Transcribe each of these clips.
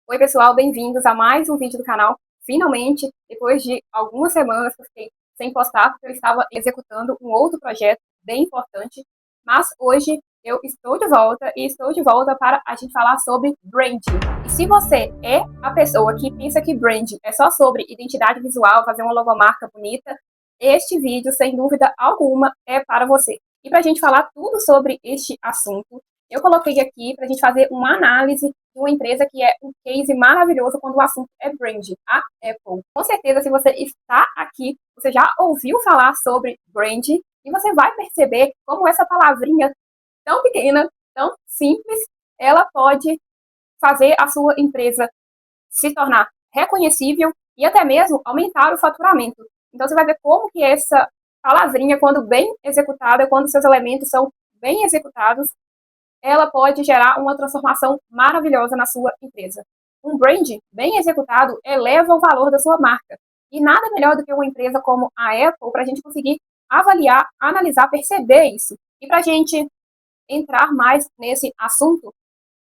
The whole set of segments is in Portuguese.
Oi, pessoal, bem-vindos a mais um vídeo do canal. Finalmente, depois de algumas semanas que eu fiquei sem postar, porque eu estava executando um outro projeto bem importante, mas hoje eu estou de volta e estou de volta para a gente falar sobre branding. E se você é a pessoa que pensa que branding é só sobre identidade visual, fazer uma logomarca bonita, este vídeo, sem dúvida alguma, é para você. E para a gente falar tudo sobre este assunto, eu coloquei aqui para a gente fazer uma análise de uma empresa que é um case maravilhoso quando o assunto é brand, a Apple. Com certeza, se você está aqui, você já ouviu falar sobre brand e você vai perceber como essa palavrinha tão pequena, tão simples, ela pode fazer a sua empresa se tornar reconhecível e até mesmo aumentar o faturamento. Então, você vai ver como que essa palavrinha, quando bem executada, quando seus elementos são bem executados, ela pode gerar uma transformação maravilhosa na sua empresa. Um brand bem executado eleva o valor da sua marca. E nada melhor do que uma empresa como a Apple para a gente conseguir avaliar, analisar, perceber isso. E para a gente entrar mais nesse assunto,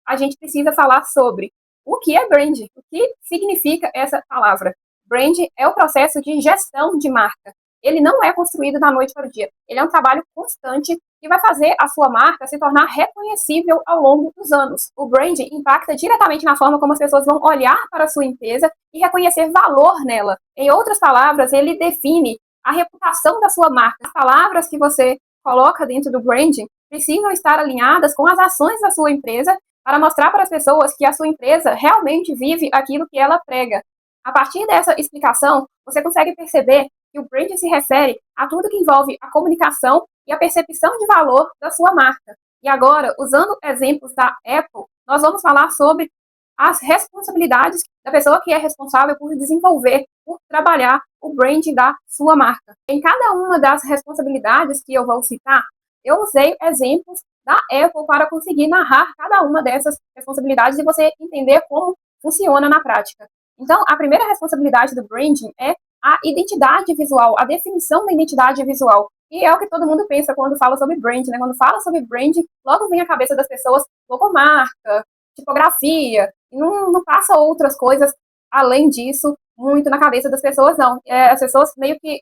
a gente precisa falar sobre o que é brand, o que significa essa palavra. Brand é o processo de gestão de marca. Ele não é construído da noite para o dia. Ele é um trabalho constante que vai fazer a sua marca se tornar reconhecível ao longo dos anos. O brand impacta diretamente na forma como as pessoas vão olhar para a sua empresa e reconhecer valor nela. Em outras palavras, ele define a reputação da sua marca. As palavras que você coloca dentro do branding precisam estar alinhadas com as ações da sua empresa para mostrar para as pessoas que a sua empresa realmente vive aquilo que ela prega. A partir dessa explicação, você consegue perceber que o brand se refere a tudo que envolve a comunicação e a percepção de valor da sua marca. E agora, usando exemplos da Apple, nós vamos falar sobre as responsabilidades da pessoa que é responsável por desenvolver, por trabalhar o branding da sua marca. Em cada uma das responsabilidades que eu vou citar, eu usei exemplos da Apple para conseguir narrar cada uma dessas responsabilidades e você entender como funciona na prática. Então, a primeira responsabilidade do branding é a identidade visual, a definição da identidade visual. E é o que todo mundo pensa quando fala sobre branding, né? Quando fala sobre branding, logo vem à cabeça das pessoas logomarca, tipografia, e não passa outras coisas além disso muito na cabeça das pessoas, não. As pessoas meio que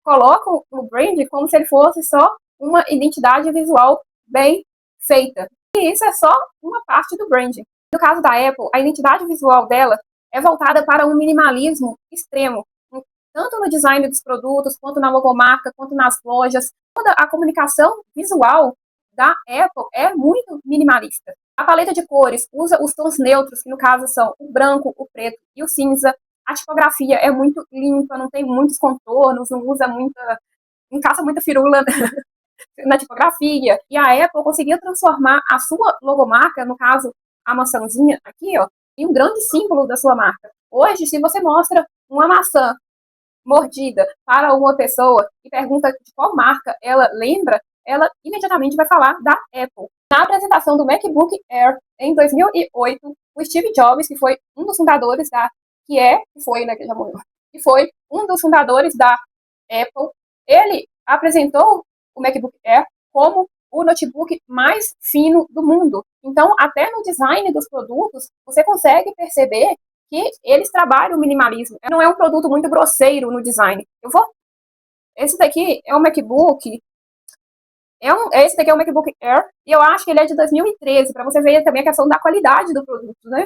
colocam o branding como se ele fosse só uma identidade visual bem feita. E isso é só uma parte do branding. No caso da Apple, a identidade visual dela é voltada para um minimalismo extremo, tanto no design dos produtos, quanto na logomarca, quanto nas lojas. Toda a comunicação visual da Apple é muito minimalista. A paleta de cores usa os tons neutros, que no caso são o branco, o preto e o cinza. A tipografia é muito limpa, não tem muitos contornos, não usa muita, não caça muita firula na tipografia. E a Apple conseguiu transformar a sua logomarca, no caso, a maçãzinha aqui, ó, em um grande símbolo da sua marca. Hoje, se você mostra uma maçã mordida para uma pessoa e pergunta de qual marca ela lembra, ela imediatamente vai falar da Apple. Na apresentação do MacBook Air em 2008, o Steve Jobs, que foi um dos fundadores da, que foi, né, que já morreu, que foi um dos fundadores da Apple, ele apresentou o MacBook Air como o notebook mais fino do mundo. Então, até no design dos produtos, você consegue perceber que eles trabalham o minimalismo. Não é um produto muito grosseiro no design. Esse daqui é um MacBook, esse daqui é um MacBook Air, e eu acho que ele é de 2013, para você ver também a questão da qualidade do produto, né?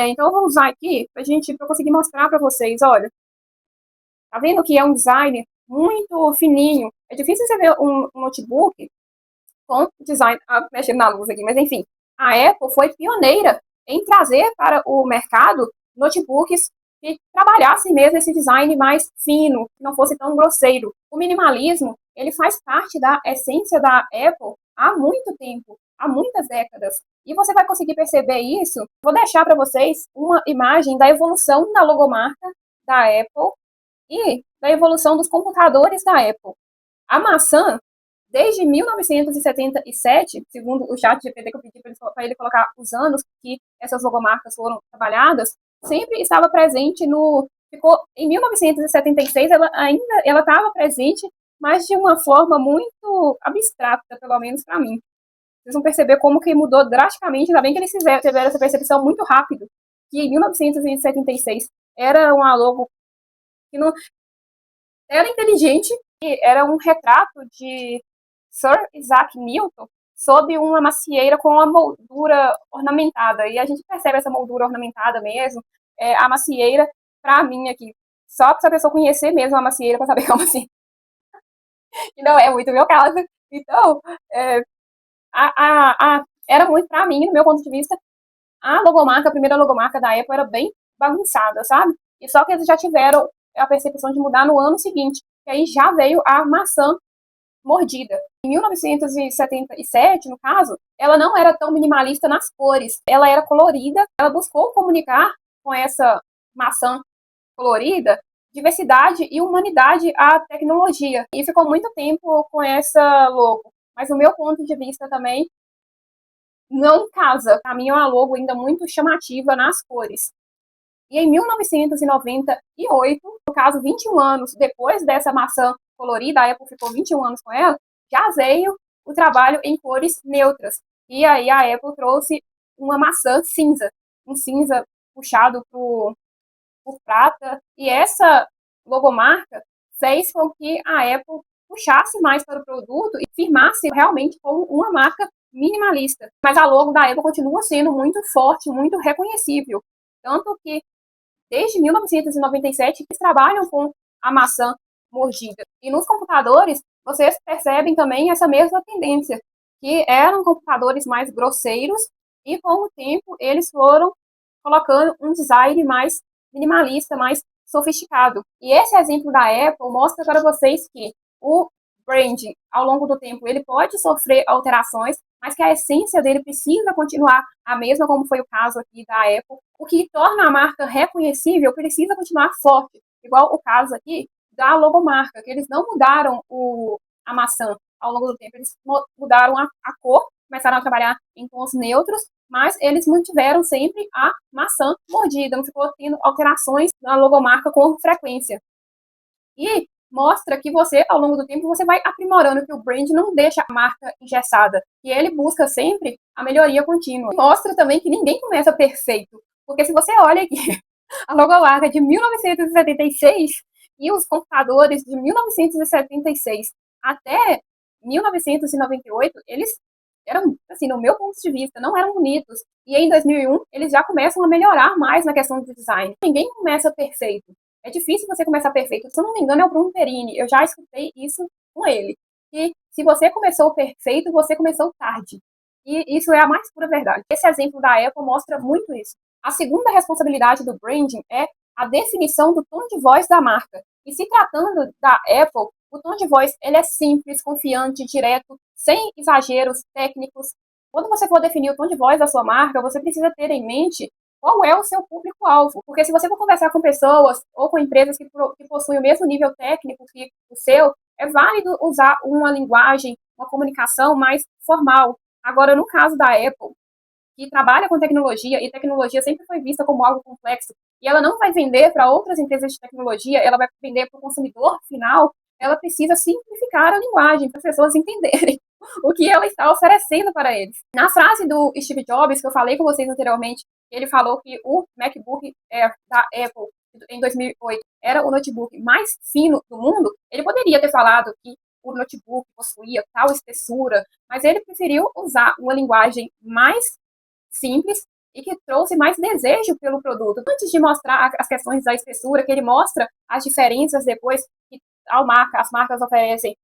Então, eu vou usar aqui para eu conseguir mostrar para vocês, olha. Tá vendo que é um design muito fininho? É difícil você ver um notebook com design, mexendo na luz aqui, mas enfim, a Apple foi pioneira em trazer para o mercado notebooks que trabalhassem mesmo esse design mais fino, que não fosse tão grosseiro. O minimalismo, ele faz parte da essência da Apple há muito tempo, há muitas décadas. E você vai conseguir perceber isso. Vou deixar para vocês uma imagem da evolução da logomarca da Apple e da evolução dos computadores da Apple. A maçã, desde 1977, segundo o chat GPT que eu pedi para ele colocar os anos que essas logomarcas foram trabalhadas, sempre estava presente ficou em 1976, ela estava presente, mas de uma forma muito abstrata, pelo menos para mim. Vocês vão perceber como que mudou drasticamente, ainda bem que eles tiveram essa percepção muito rápido, que em 1976 era uma logo que não era inteligente, e era um retrato de Sir Isaac Newton sob uma macieira com uma moldura ornamentada. E a gente percebe essa moldura ornamentada mesmo. A macieira, para mim aqui, só para a pessoa conhecer mesmo a macieira para saber como assim. E não é muito meu caso. Então, era muito para mim, no meu ponto de vista, a logomarca, a primeira logomarca da Apple era bem bagunçada, sabe? E só que eles já tiveram a percepção de mudar no ano seguinte, que aí já veio a maçã mordida. Em 1977, no caso, ela não era tão minimalista nas cores, ela era colorida, ela buscou comunicar com essa maçã colorida diversidade e humanidade à tecnologia. E ficou muito tempo com essa logo. Mas no meu ponto de vista também, não casa. Para mim é uma logo ainda muito chamativa nas cores. E em 1998, no caso 21 anos depois dessa maçã colorida, a Apple ficou 21 anos com ela, já veio o trabalho em cores neutras. E aí a Apple trouxe uma maçã cinza, um cinza puxado por prata. E essa logomarca fez com que a Apple puxasse mais para o produto e firmasse realmente como uma marca minimalista. Mas a logo da Apple continua sendo muito forte, muito reconhecível. Tanto que, desde 1997, eles trabalham com a maçã mordida. E nos computadores, vocês percebem também essa mesma tendência, que eram computadores mais grosseiros e, com o tempo, eles foram colocando um design mais minimalista, mais sofisticado. E esse exemplo da Apple mostra para vocês que o branding, ao longo do tempo, ele pode sofrer alterações, mas que a essência dele precisa continuar a mesma, como foi o caso aqui da Apple. O que torna a marca reconhecível precisa continuar forte, igual o caso aqui da logomarca, que eles não mudaram a maçã ao longo do tempo, eles mudaram a cor, começaram a trabalhar em tons neutros, mas eles mantiveram sempre a maçã mordida, não ficou tendo alterações na logomarca com frequência. E mostra que você, ao longo do tempo, você vai aprimorando, que o brand não deixa a marca engessada, e ele busca sempre a melhoria contínua. E mostra também que ninguém começa perfeito, porque se você olha aqui, a logomarca de 1976 e os computadores de 1976 até 1998, eles eram, assim, no meu ponto de vista, não eram bonitos. E em 2001, eles já começam a melhorar mais na questão do design. Ninguém começa perfeito. É difícil você começar perfeito. Se eu não me engano, é o Bruno Perini. Eu já escutei isso com ele. E se você começou perfeito, você começou tarde. E isso é a mais pura verdade. Esse exemplo da Apple mostra muito isso. A segunda responsabilidade do branding é a definição do tom de voz da marca. E se tratando da Apple, o tom de voz ele é simples, confiante, direto, sem exageros técnicos. Quando você for definir o tom de voz da sua marca, você precisa ter em mente qual é o seu público-alvo. Porque se você for conversar com pessoas ou com empresas que possuem o mesmo nível técnico que o seu, é válido usar uma linguagem, uma comunicação mais formal. Agora, no caso da Apple, que trabalha com tecnologia, e tecnologia sempre foi vista como algo complexo, e ela não vai vender para outras empresas de tecnologia, ela vai vender para o consumidor final, ela precisa simplificar a linguagem para as pessoas entenderem o que ela está oferecendo para eles. Na frase do Steve Jobs, que eu falei com vocês anteriormente, ele falou que o MacBook Air da Apple, em 2008, era o notebook mais fino do mundo, ele poderia ter falado que o notebook possuía tal espessura, mas ele preferiu usar uma linguagem mais simples e que trouxe mais desejo pelo produto. Antes de mostrar as questões da espessura, que ele mostra as diferenças depois que as marcas oferecem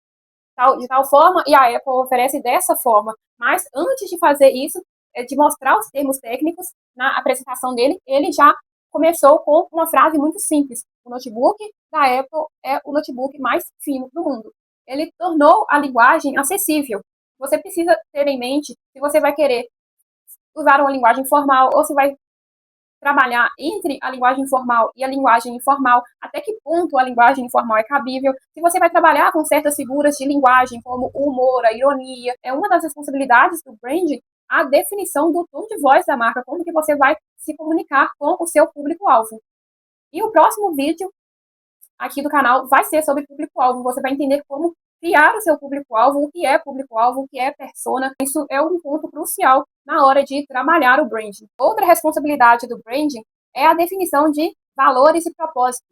de tal forma e a Apple oferece dessa forma. Mas antes de fazer isso, de mostrar os termos técnicos na apresentação dele, ele já começou com uma frase muito simples. O notebook da Apple é o notebook mais fino do mundo. Ele tornou a linguagem acessível. Você precisa ter em mente se você vai querer usar uma linguagem formal ou se vai trabalhar entre a linguagem formal e a linguagem informal, até que ponto a linguagem informal é cabível, se você vai trabalhar com certas figuras de linguagem, como o humor, a ironia, é uma das responsabilidades do branding a definição do tom de voz da marca, como que você vai se comunicar com o seu público-alvo. E o próximo vídeo aqui do canal vai ser sobre público-alvo, você vai entender como criar o seu público-alvo, o que é público-alvo, o que é persona. Isso é um ponto crucial na hora de trabalhar o branding. Outra responsabilidade do branding é a definição de valores e propósito.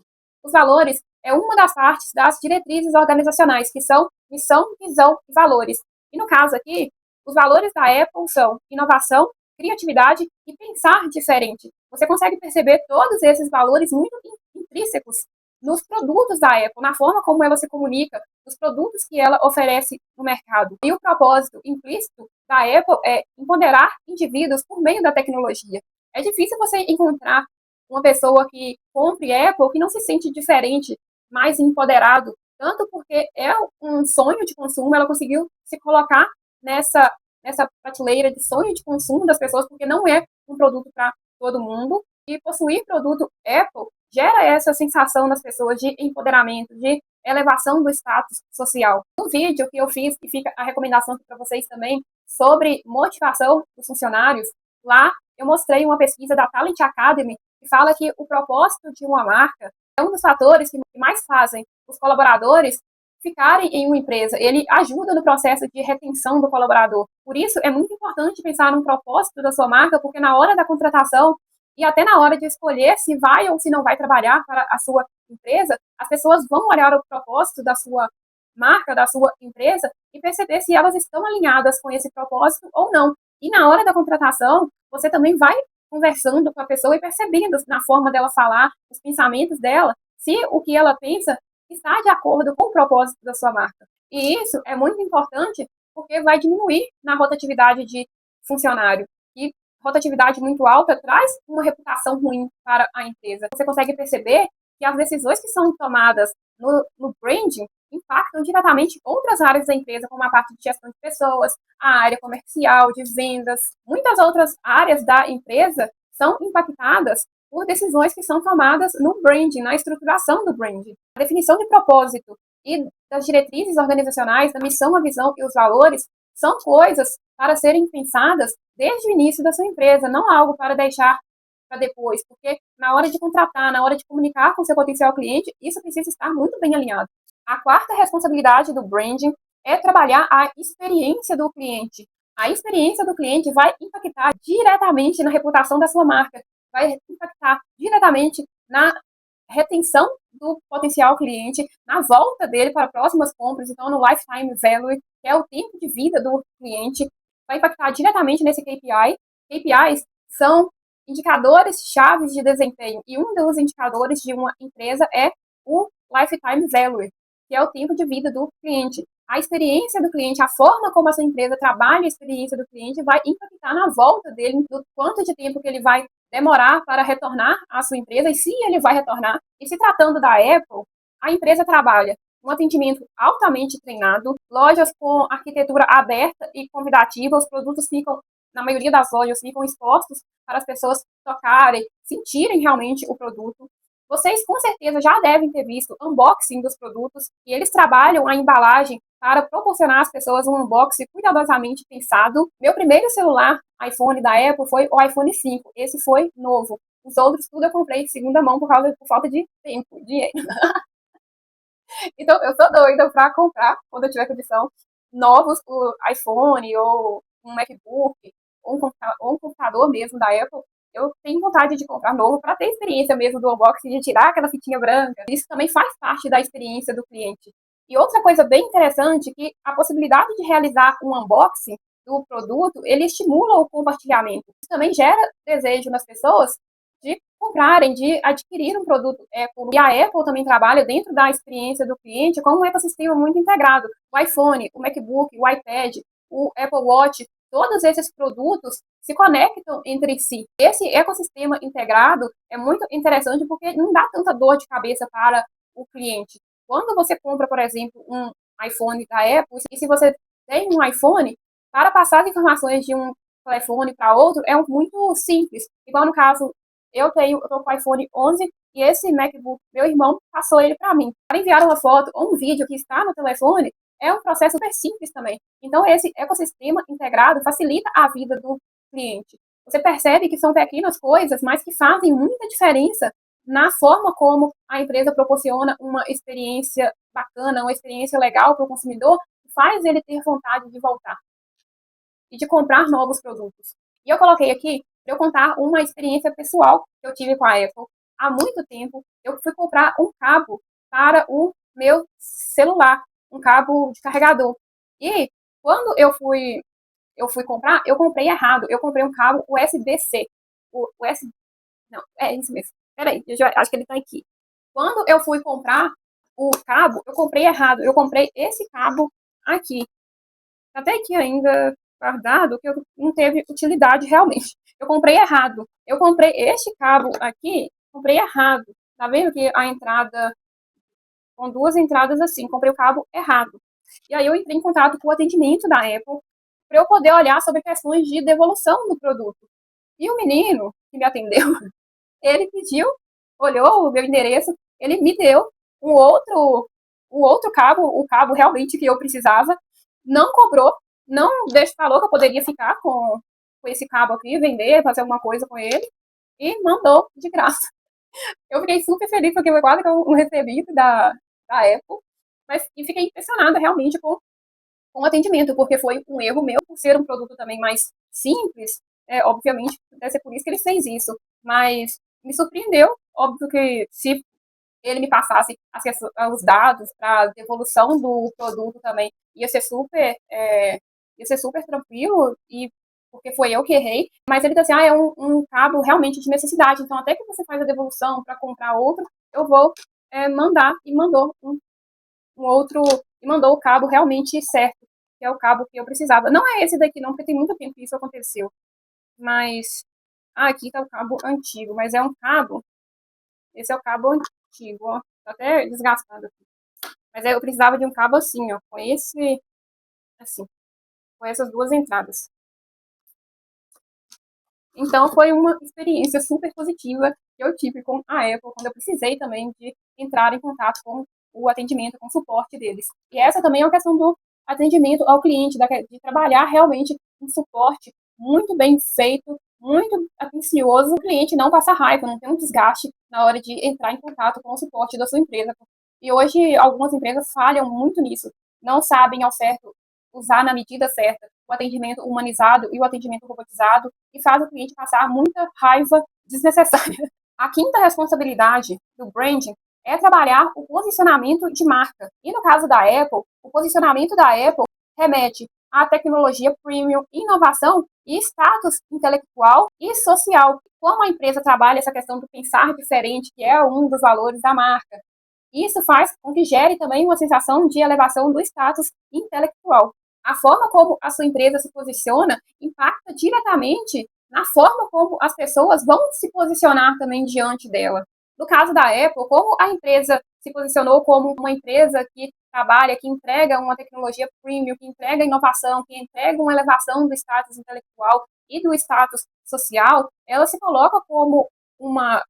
Os valores é uma das partes das diretrizes organizacionais, que são missão, visão e valores. E no caso aqui, os valores da Apple são inovação, criatividade e pensar diferente. Você consegue perceber todos esses valores muito intrínsecos nos produtos da Apple, na forma como ela se comunica, nos produtos que ela oferece no mercado. E o propósito implícito da Apple é empoderar indivíduos por meio da tecnologia. É difícil você encontrar uma pessoa que compre Apple que não se sente diferente, mais empoderado, tanto porque é um sonho de consumo, ela conseguiu se colocar nessa prateleira de sonho de consumo das pessoas, porque não é um produto para todo mundo, e possuir produto Apple gera essa sensação nas pessoas de empoderamento, de elevação do status social. No vídeo que eu fiz, e fica a recomendação para vocês também, sobre motivação dos funcionários, lá eu mostrei uma pesquisa da Talent Academy que fala que o propósito de uma marca é um dos fatores que mais fazem os colaboradores ficarem em uma empresa. Ele ajuda no processo de retenção do colaborador. Por isso, é muito importante pensar no propósito da sua marca, porque na hora da contratação e até na hora de escolher se vai ou se não vai trabalhar para a sua empresa, as pessoas vão olhar o propósito da sua marca, da sua empresa, e perceber se elas estão alinhadas com esse propósito ou não. E na hora da contratação, você também vai conversando com a pessoa e percebendo na forma dela falar, os pensamentos dela, se o que ela pensa está de acordo com o propósito da sua marca. E isso é muito importante porque vai diminuir na rotatividade de funcionário. E rotatividade muito alta traz uma reputação ruim para a empresa. Você consegue perceber que as decisões que são tomadas no branding impactam diretamente outras áreas da empresa, como a parte de gestão de pessoas, a área comercial, de vendas. Muitas outras áreas da empresa são impactadas por decisões que são tomadas no branding, na estruturação do branding. A definição de propósito e das diretrizes organizacionais, da missão, a visão e os valores são coisas para serem pensadas desde o início da sua empresa, não algo para deixar para depois, porque na hora de contratar, na hora de comunicar com o seu potencial cliente, isso precisa estar muito bem alinhado. A quarta responsabilidade do branding é trabalhar a experiência do cliente. A experiência do cliente vai impactar diretamente na reputação da sua marca, vai impactar diretamente na retenção do potencial cliente, na volta dele para próximas compras, então no lifetime value, que é o tempo de vida do cliente, vai impactar diretamente nesse KPI. KPIs são indicadores chaves de desempenho, e um dos indicadores de uma empresa é o lifetime value, que é o tempo de vida do cliente. A experiência do cliente, a forma como a sua empresa trabalha a experiência do cliente vai impactar na volta dele, do quanto de tempo que ele vai demorar para retornar à sua empresa e se ele vai retornar. E se tratando da Apple, a empresa trabalha um atendimento altamente treinado, lojas com arquitetura aberta e convidativa, os produtos ficam, na maioria das lojas, ficam expostos para as pessoas tocarem, sentirem realmente o produto. Vocês com certeza já devem ter visto unboxing dos produtos e eles trabalham a embalagem para proporcionar às pessoas um unboxing cuidadosamente pensado. Meu primeiro celular iPhone da Apple foi o iPhone 5. Esse foi novo. Os outros tudo eu comprei de segunda mão por falta de tempo, dinheiro. Então eu sou doida para comprar, quando eu tiver condição, novos, o iPhone ou um MacBook ou um computador mesmo da Apple. Eu tenho vontade de comprar novo para ter experiência mesmo do unboxing, de tirar aquela fitinha branca. Isso também faz parte da experiência do cliente. E outra coisa bem interessante é que a possibilidade de realizar um unboxing do produto, ele estimula o compartilhamento. Isso também gera desejo nas pessoas de comprarem, de adquirir um produto Apple. E a Apple também trabalha dentro da experiência do cliente com um ecossistema muito integrado. O iPhone, o MacBook, o iPad, o Apple Watch, todos esses produtos se conectam entre si. Esse ecossistema integrado é muito interessante porque não dá tanta dor de cabeça para o cliente. Quando você compra, por exemplo, um iPhone da Apple, e se você tem um iPhone, para passar as informações de um telefone para outro é muito simples. Igual no caso, eu tô com o iPhone 11 e esse MacBook, meu irmão passou ele para mim. Para enviar uma foto ou um vídeo que está no telefone, é um processo super simples também. Então, esse ecossistema integrado facilita a vida do cliente. Você percebe que são pequenas coisas, mas que fazem muita diferença na forma como a empresa proporciona uma experiência bacana, uma experiência legal para o consumidor, que faz ele ter vontade de voltar e de comprar novos produtos. E eu coloquei aqui para eu contar uma experiência pessoal que eu tive com a Apple. Há muito tempo, eu fui comprar um cabo para o meu celular, um cabo de carregador. E quando eu fui comprar, eu comprei errado. Eu comprei um cabo USB-C. O S, não, é isso mesmo. Peraí, acho que ele tá aqui. Quando eu fui comprar o cabo, eu comprei errado. Eu comprei esse cabo aqui. Tá até aqui ainda guardado, que eu não teve utilidade realmente. Eu comprei errado. Eu comprei este cabo aqui, comprei errado. Tá vendo que a entrada, com duas entradas assim, comprei o cabo errado. E aí eu entrei em contato com o atendimento da Apple para eu poder olhar sobre questões de devolução do produto. E o menino que me atendeu, ele pediu, olhou o meu endereço, ele me deu um outro cabo, o cabo realmente que eu precisava, não cobrou, não falou que eu poderia ficar com esse cabo aqui, vender, fazer alguma coisa com ele, e mandou de graça. Eu fiquei super feliz, porque foi quase que eu recebi da Apple, mas e fiquei impressionada realmente com o atendimento, porque foi um erro meu, por ser um produto também mais simples, obviamente, deve ser por isso que ele fez isso, mas me surpreendeu, óbvio que se ele me passasse acesso aos dados para devolução do produto também, ia ser super tranquilo, e porque foi eu que errei, mas ele disse assim, é um cabo realmente de necessidade, então até que você faz a devolução para comprar outro, eu vou mandar, e mandou um outro, e mandou o cabo realmente certo, que é o cabo que eu precisava. Não é esse daqui não, porque tem muito tempo que isso aconteceu, mas, aqui está o cabo antigo, mas é um cabo, esse é o cabo antigo, ó, tá até desgastado aqui. Mas eu precisava de um cabo assim, ó, assim, com essas duas entradas. Então, foi uma experiência super positiva que eu tive com a Apple, quando eu precisei também de entrar em contato com o atendimento, com o suporte deles. E essa também é uma questão do atendimento ao cliente, de trabalhar realmente um suporte muito bem feito, muito atencioso, o cliente não passa raiva, não tem um desgaste na hora de entrar em contato com o suporte da sua empresa. E hoje, algumas empresas falham muito nisso, não sabem ao certo usar na medida certa o atendimento humanizado e o atendimento robotizado, e faz o cliente passar muita raiva desnecessária. A quinta responsabilidade do branding é trabalhar o posicionamento de marca. E no caso da Apple, o posicionamento da Apple remete à tecnologia premium, inovação e status intelectual e social. Como a empresa trabalha essa questão do pensar diferente, que é um dos valores da marca, isso faz com que gere também uma sensação de elevação do status intelectual. A forma como a sua empresa se posiciona impacta diretamente na forma como as pessoas vão se posicionar também diante dela. No caso da Apple, como a empresa se posicionou como uma empresa que trabalha, que entrega uma tecnologia premium, que entrega inovação, que entrega uma elevação do status intelectual e do status social, ela se coloca como uma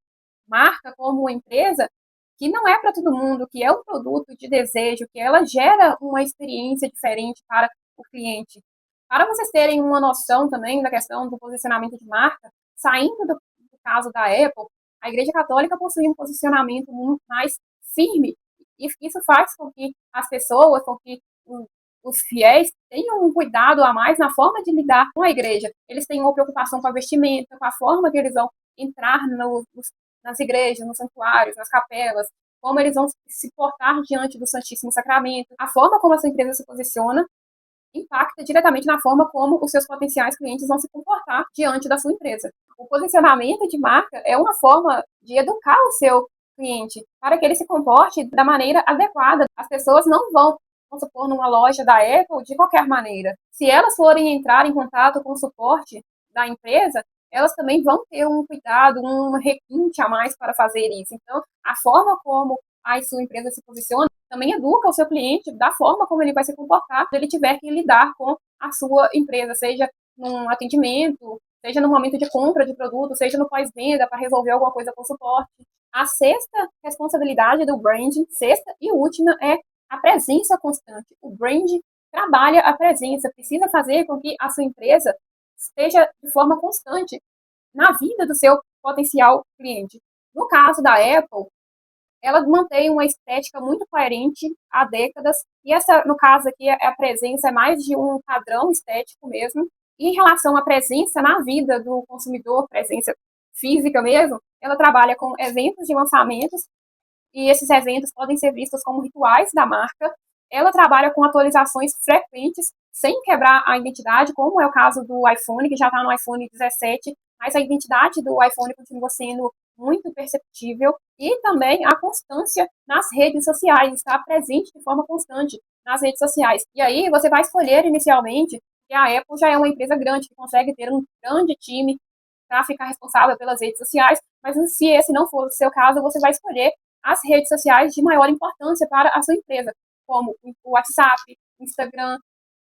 marca, como uma empresa que não é para todo mundo, que é um produto de desejo, que ela gera uma experiência diferente para o cliente. Para vocês terem uma noção também da questão do posicionamento de marca, saindo do caso da Apple, a Igreja Católica possui um posicionamento muito mais firme, e isso faz com que as pessoas, com que os fiéis tenham um cuidado a mais na forma de lidar com a igreja. Eles têm uma preocupação com a vestimenta, com a forma que eles vão entrar nas igrejas, nos santuários, nas capelas, como eles vão se portar diante do Santíssimo Sacramento. A forma como essa empresa se posiciona impacta diretamente na forma como os seus potenciais clientes vão se comportar diante da sua empresa. O posicionamento de marca é uma forma de educar o seu cliente para que ele se comporte da maneira adequada. As pessoas não vão, vamos supor, numa loja da Apple de qualquer maneira. Se elas forem entrar em contato com o suporte da empresa, elas também vão ter um cuidado, um requinte a mais para fazer isso. Então, a forma como a sua empresa se posiciona também educa o seu cliente da forma como ele vai se comportar se ele tiver que lidar com a sua empresa, seja num atendimento, seja no momento de compra de produto, seja no pós-venda para resolver alguma coisa com suporte. A sexta responsabilidade do branding, sexta e última, é a presença constante. O branding trabalha a presença, precisa fazer com que a sua empresa esteja de forma constante na vida do seu potencial cliente. No caso da Apple, ela mantém uma estética muito coerente há décadas, e essa, no caso aqui, a presença é mais de um padrão estético mesmo, E em relação à presença na vida do consumidor, presença física mesmo, ela trabalha com eventos de lançamentos, e esses eventos podem ser vistos como rituais da marca. Ela trabalha com atualizações frequentes, sem quebrar a identidade, como é o caso do iPhone, que já está no iPhone 17, mas a identidade do iPhone continua sendo muito perceptível, e também a constância nas redes sociais, está presente de forma constante nas redes sociais. E aí você vai escolher inicialmente, que a Apple já é uma empresa grande, que consegue ter um grande time para ficar responsável pelas redes sociais, mas se esse não for o seu caso, você vai escolher as redes sociais de maior importância para a sua empresa, como o WhatsApp, o Instagram,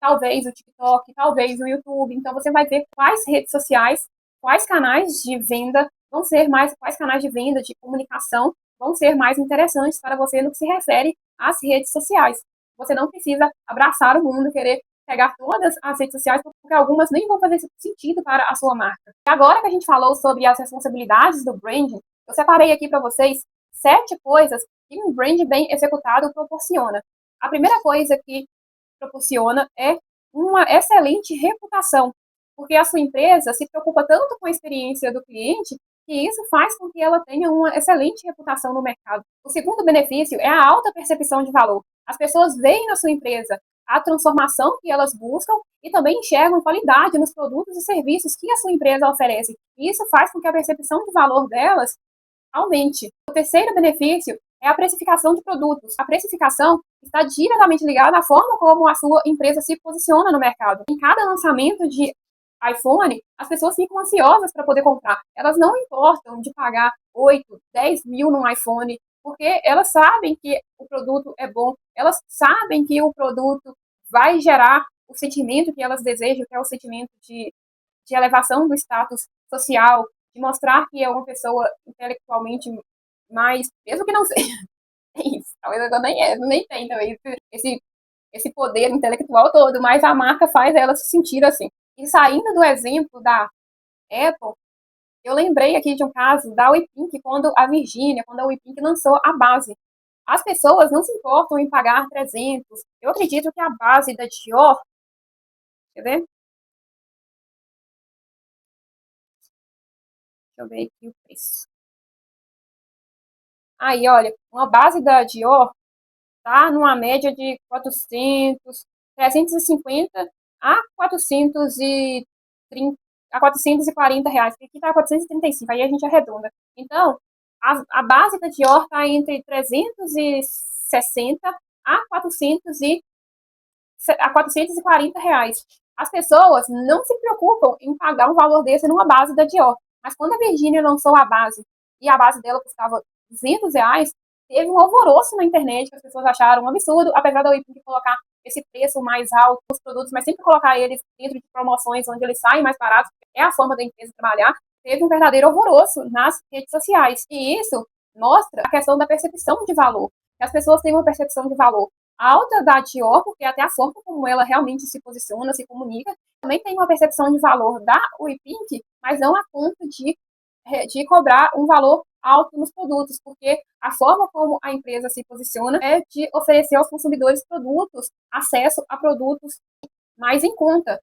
talvez o TikTok, talvez o YouTube. Então você vai ver quais redes sociais, quais canais de venda vão ser mais, quais canais de venda, de comunicação vão ser mais interessantes para você no que se refere às redes sociais. Você não precisa abraçar o mundo, querer pegar todas as redes sociais, porque algumas nem vão fazer sentido para a sua marca. E agora que a gente falou sobre as responsabilidades do branding, eu separei aqui para vocês 7 coisas que um brand bem executado proporciona. A primeira coisa que proporciona é uma excelente reputação, porque a sua empresa se preocupa tanto com a experiência do cliente que isso faz com que ela tenha uma excelente reputação no mercado. O segundo benefício é a alta percepção de valor. As pessoas veem na sua empresa a transformação que elas buscam e também enxergam qualidade nos produtos e serviços que a sua empresa oferece. E isso faz com que a percepção de valor delas aumente. O terceiro benefício é a precificação de produtos. A precificação está diretamente ligada à forma como a sua empresa se posiciona no mercado. Em cada lançamento de iPhone, as pessoas ficam ansiosas para poder comprar. Elas não importam de pagar 8, 10 mil num iPhone, porque elas sabem que o produto é bom, elas sabem que o produto vai gerar o sentimento que elas desejam, que é o sentimento de elevação do status social, de mostrar que é uma pessoa intelectualmente mais, mesmo que não seja isso, talvez eu nem tenha também esse poder intelectual todo, mas a marca faz ela se sentir assim. E saindo do exemplo da Apple, eu lembrei aqui de um caso da WePink, quando a WePink lançou a base. As pessoas não se importam em pagar 300. Eu acredito que a base da Dior, quer ver? Deixa eu ver aqui o preço. Aí, olha, uma base da Dior tá numa média de 400, 350 a 430, a 440 reais. Aqui tá 435, aí a gente arredonda. Então, a base da Dior tá entre 360 a 440 reais. As pessoas não se preocupam em pagar um valor desse numa base da Dior. Mas quando a Virgínia lançou a base, e a base dela custava 200 reais, teve um alvoroço na internet, que as pessoas acharam um absurdo, apesar da Wiping colocar esse preço mais alto nos produtos, mas sempre colocar eles dentro de promoções onde eles saem mais baratos, é a forma da empresa trabalhar, teve um verdadeiro alvoroço nas redes sociais. E isso mostra a questão da percepção de valor, que as pessoas têm uma percepção de valor alta da Dior, porque até a forma como ela realmente se posiciona, se comunica, também tem uma percepção de valor da WePink, mas não a ponto de cobrar um valor alto nos produtos, porque a forma como a empresa se posiciona é de oferecer aos consumidores produtos, acesso a produtos mais em conta.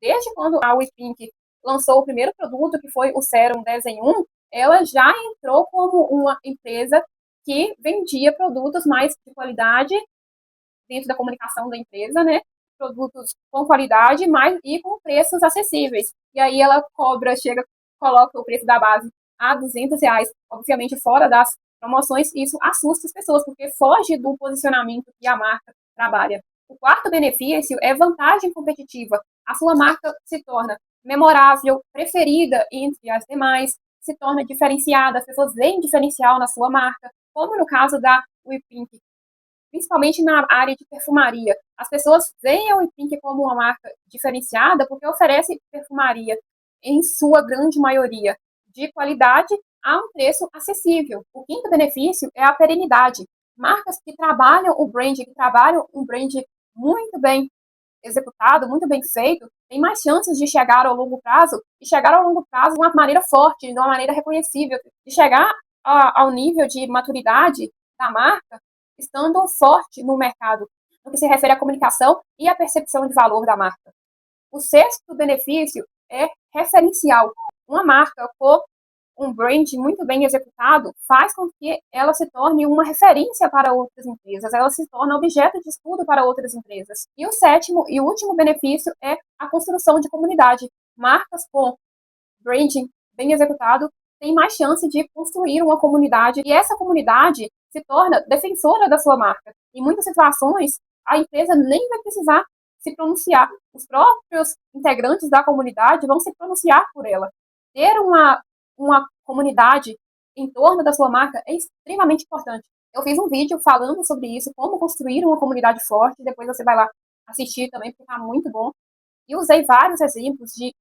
Desde quando a WePink lançou o primeiro produto, que foi o Serum 10 em 1, ela já entrou como uma empresa que vendia produtos mais de qualidade dentro da comunicação da empresa, né? Produtos com qualidade, mas e com preços acessíveis. E aí ela coloca o preço da base a 200 reais, obviamente fora das promoções, e isso assusta as pessoas, porque foge do posicionamento que a marca trabalha. O quarto benefício é vantagem competitiva. A sua marca se torna memorável, preferida entre as demais, se torna diferenciada, as pessoas veem diferencial na sua marca, como no caso da WePink, principalmente na área de perfumaria. As pessoas veem a WePink como uma marca diferenciada porque oferece perfumaria, em sua grande maioria, de qualidade a um preço acessível. O quinto benefício é a perenidade. Marcas que trabalham que trabalham um brand muito bem executado, muito bem feito, tem mais chances de chegar ao longo prazo, e chegar ao longo prazo de uma maneira forte, de uma maneira reconhecível, de chegar ao nível de maturidade da marca, estando forte no mercado, no que se refere à comunicação e à percepção de valor da marca. O sexto benefício é referencial. Uma marca com um brand muito bem executado faz com que ela se torne uma referência para outras empresas, ela se torna objeto de estudo para outras empresas. E o sétimo e último benefício é a construção de comunidade. Marcas com branding bem executado têm mais chance de construir uma comunidade e essa comunidade se torna defensora da sua marca. Em muitas situações, a empresa nem vai precisar se pronunciar. Os próprios integrantes da comunidade vão se pronunciar por ela. Ter uma comunidade em torno da sua marca é extremamente importante. Eu fiz um vídeo falando sobre isso, como construir uma comunidade forte, depois você vai lá assistir também, porque está muito bom. E usei vários exemplos de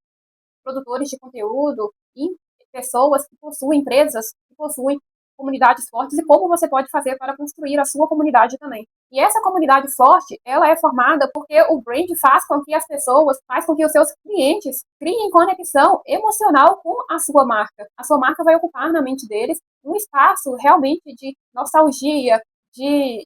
produtores de conteúdo e pessoas que possuem empresas, que possuem comunidades fortes e como você pode fazer para construir a sua comunidade também. E essa comunidade forte, ela é formada porque o brand faz com que as pessoas, faz com que os seus clientes criem conexão emocional com a sua marca. A sua marca vai ocupar na mente deles um espaço realmente de nostalgia, de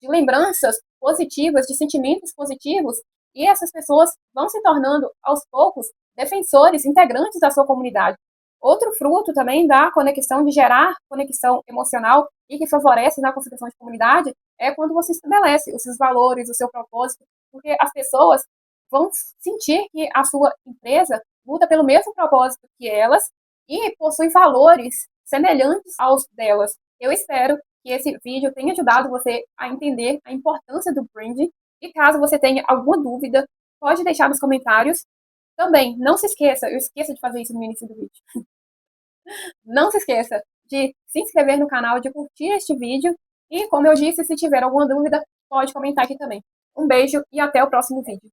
lembranças positivas, de sentimentos positivos, e essas pessoas vão se tornando, aos poucos, defensores, integrantes da sua comunidade. Outro fruto também da conexão, de gerar conexão emocional e que favorece na construção de comunidade, é quando você estabelece os seus valores, o seu propósito, porque as pessoas vão sentir que a sua empresa luta pelo mesmo propósito que elas e possui valores semelhantes aos delas. Eu espero que esse vídeo tenha ajudado você a entender a importância do branding. E caso você tenha alguma dúvida, pode deixar nos comentários. Também, não se esqueça, eu esqueço de fazer isso no início do vídeo. Não se esqueça de se inscrever no canal, de curtir este vídeo. E, como eu disse, se tiver alguma dúvida, pode comentar aqui também. Um beijo e até o próximo vídeo.